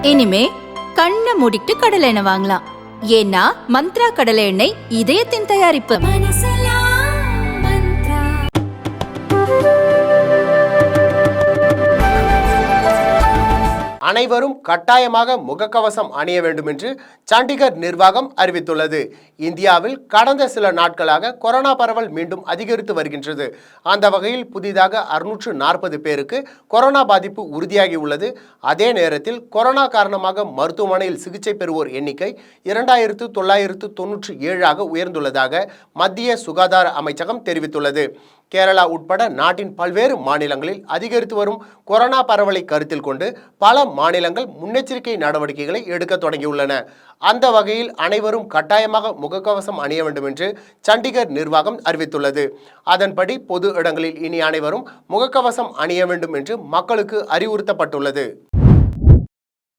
இனிமே கண்ணை மூடிட்டு கடலை எண்ணெய் வாங்கலாம். ஏன்னா மந்த்ரா கடலை எண்ணெய் இதயத்தின் தயாரிப்பு. அனைவரும் கட்டாயமாக முகக்கவசம் அணிய வேண்டும் என்று சண்டிகர் நிர்வாகம் அறிவித்துள்ளது. இந்தியாவில் கடந்த சில நாட்களாக கொரோனா பரவல் மீண்டும் அதிகரித்து வருகின்றது. அந்த வகையில் புதிதாக 640 பேருக்கு கொரோனா பாதிப்பு உறுதியாகி உள்ளது. அதே நேரத்தில் கொரோனா காரணமாக மருத்துவமனையில் சிகிச்சை பெறுவோர் எண்ணிக்கை 2997 உயர்ந்துள்ளதாக மத்திய சுகாதார அமைச்சகம் தெரிவித்துள்ளது. கேரளா உட்பட நாட்டின் பல்வேறு மாநிலங்களில் அதிகரித்து வரும் கொரோனா பரவலை கருத்தில் கொண்டு பல மாநிலங்கள் முன்னெச்சரிக்கை நடவடிக்கைகளை எடுக்க தொடங்கியுள்ளன. அந்த வகையில் அனைவரும் கட்டாயமாக முகக்கவசம் அணிய வேண்டும் என்று சண்டிகர் நிர்வாகம் அறிவித்துள்ளது. அதன்படி பொது இடங்களில் இனி அனைவரும் முகக்கவசம் அணிய வேண்டும் என்று மக்களுக்கு அறிவுறுத்தப்பட்டுள்ளது.